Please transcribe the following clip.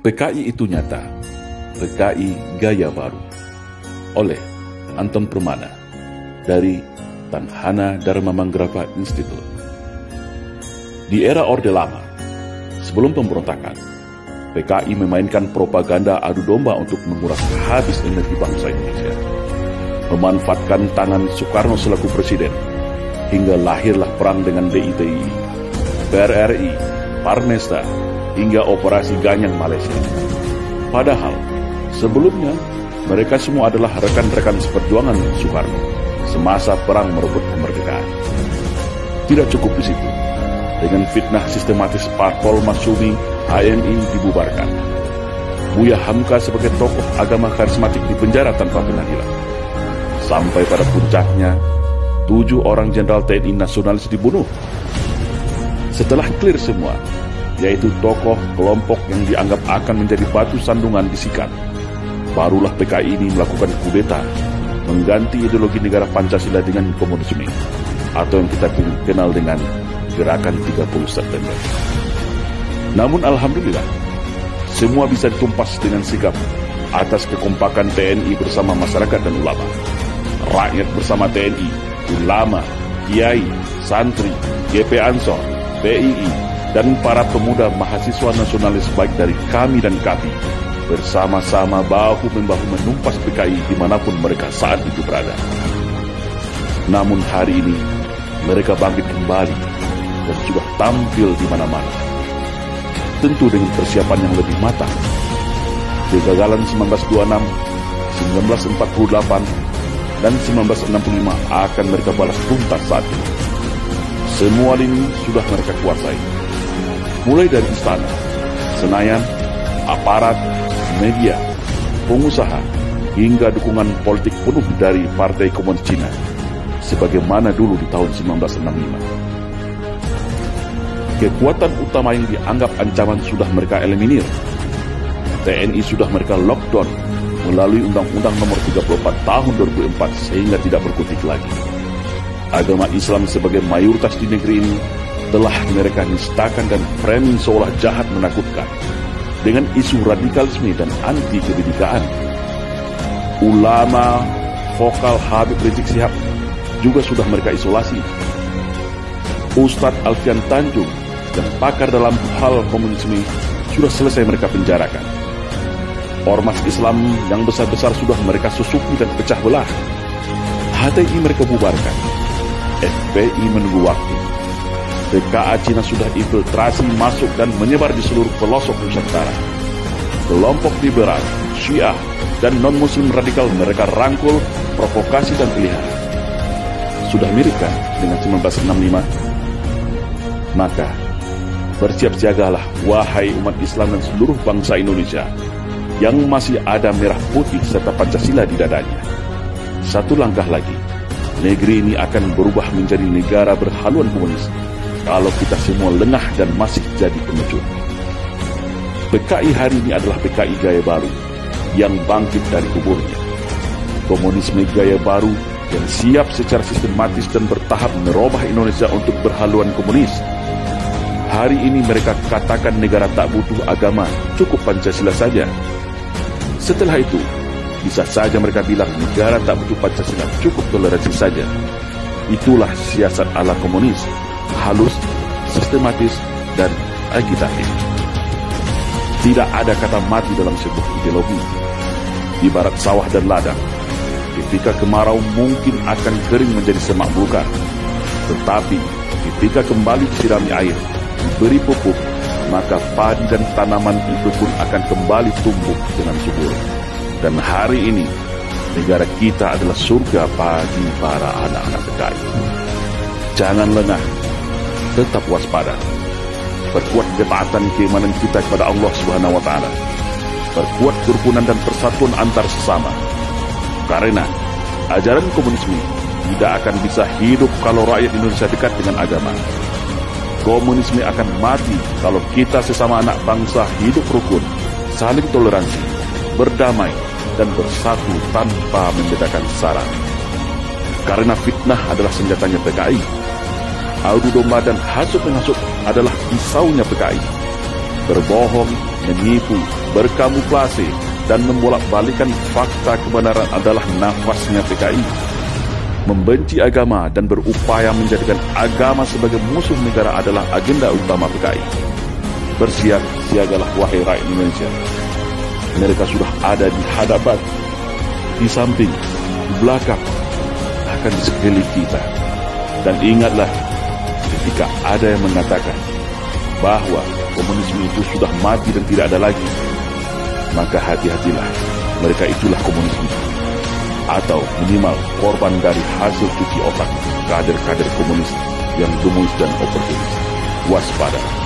PKI itu nyata, PKI gaya baru. Oleh Anton Permana dari Tanghana Dharma Manggrava Institute. Di era Orde Lama, sebelum pemberontakan, PKI memainkan propaganda adu domba untuk menguras habis energi bangsa Indonesia. Memanfaatkan tangan Soekarno selaku presiden, hingga lahirlah perang dengan DITI, PRRI, Parmesta, hingga operasi Ganyang Malaysia. Padahal, sebelumnya, mereka semua adalah rekan-rekan seperjuangan Soekarno semasa perang merebut kemerdekaan. Tidak cukup di situ. Dengan fitnah sistematis Parpol Masyumi, HMI dibubarkan. Buya Hamka sebagai tokoh agama karismatik dipenjara tanpa pengadilan. Sampai pada puncaknya, 7 orang jenderal TNI nasionalis dibunuh. Setelah clear semua, yaitu tokoh kelompok yang dianggap akan menjadi batu sandungan disikat, barulah PKI ini melakukan kudeta, mengganti ideologi negara Pancasila dengan komunisme, atau yang kita kenal dengan Gerakan 30 September. Namun alhamdulillah, semua bisa ditumpas dengan sigap atas kekompakan TNI bersama masyarakat dan ulama. Rakyat bersama TNI, ulama, kiai, santri, GP Ansor, PII, dan para pemuda mahasiswa nasionalis baik dari kami dan KAPI bersama-sama bahu-membahu menumpas PKI dimanapun mereka saat itu berada. Namun hari ini mereka bangkit kembali dan sudah tampil di mana-mana, tentu dengan persiapan yang lebih matang. Kegagalan 1926, 1948, dan 1965 akan mereka balas tuntas saat ini. Semua lini sudah mereka kuasai, mulai dari istana, Senayan, aparat, media, pengusaha, hingga dukungan politik penuh dari Partai Komunis Cina, sebagaimana dulu di tahun 1965. Kekuatan utama yang dianggap ancaman sudah mereka eliminir. TNI sudah mereka lockdown melalui Undang-Undang Nomor 34 Tahun 2004 sehingga tidak berkutik lagi. Agama Islam sebagai mayoritas di negeri ini telah mereka nistakan dan framing seolah jahat menakutkan dengan isu radikalisme dan anti kebinekaan. Ulama vokal Habib Rizik Syihab juga sudah mereka isolasi. Ustadz Alfian Tanjung dan pakar dalam hal komunisme sudah selesai mereka penjarakan. Ormas Islam yang besar-besar sudah mereka susupi dan pecah belah. HTI mereka bubarkan. FPI menunggu waktu. PKA Cina sudah infiltrasi masuk dan menyebar di seluruh pelosok Nusantara. Kelompok liberal, Syiah, dan non-muslim radikal mereka rangkul, provokasi dan pelihara. Sudah mirip kan dengan 1965? Maka, bersiap-siagalah wahai umat Islam dan seluruh bangsa Indonesia yang masih ada merah putih serta Pancasila di dadanya. Satu langkah lagi, negeri ini akan berubah menjadi negara berhaluan komunis kalau kita semua lengah dan masih jadi pengecut. PKI hari ini adalah PKI gaya baru yang bangkit dari kuburnya. Komunisme gaya baru yang siap secara sistematis dan bertahap merubah Indonesia untuk berhaluan komunis. Hari ini mereka katakan negara tak butuh agama, cukup Pancasila saja. Setelah itu, bisa saja mereka bilang negara tak butuh Pancasila, cukup toleransi saja. Itulah siasat ala komunis, halus, sistematis, dan agitatif. Tidak ada kata mati dalam sebuah ideologi. Ibarat sawah dan ladang, ketika kemarau mungkin akan kering menjadi semak belukar. Tetapi ketika kembali disirami air, diberi pupuk, maka padi dan tanaman itu pun akan kembali tumbuh dengan subur. Dan hari ini, negara kita adalah surga bagi para anak-anak PKI. Jangan lengah, tetap waspada. Perkuat ketaatan keimanan kita kepada Allah Subhanahu wa Ta'ala. Perkuat kerukunan dan persatuan antar sesama. Karena ajaran komunisme tidak akan bisa hidup kalau rakyat Indonesia dekat dengan agama. Komunisme akan mati kalau kita sesama anak bangsa hidup rukun, saling toleransi, berdamai, dan bersatu tanpa membedakan sara. Karena fitnah adalah senjatanya PKI. Adu domba dan hasut menghasut adalah pisaunya PKI. Berbohong, menipu, berkamuflase dan membolak-balikan fakta kebenaran adalah nafasnya PKI. Membenci agama dan berupaya menjadikan agama sebagai musuh negara adalah agenda utama PKI. Bersiap-siagalah wahai rakyat Indonesia. Mereka sudah ada di hadapan, di samping, di belakang, bahkan di sekeliling kita. Dan ingatlah, ketika ada yang mengatakan bahwa komunisme itu sudah mati dan tidak ada lagi, maka hati-hatilah, mereka itulah komunisme, atau minimal korban dari hasil cuci otak kader-kader komunis yang gemus dan oportunis. Waspada.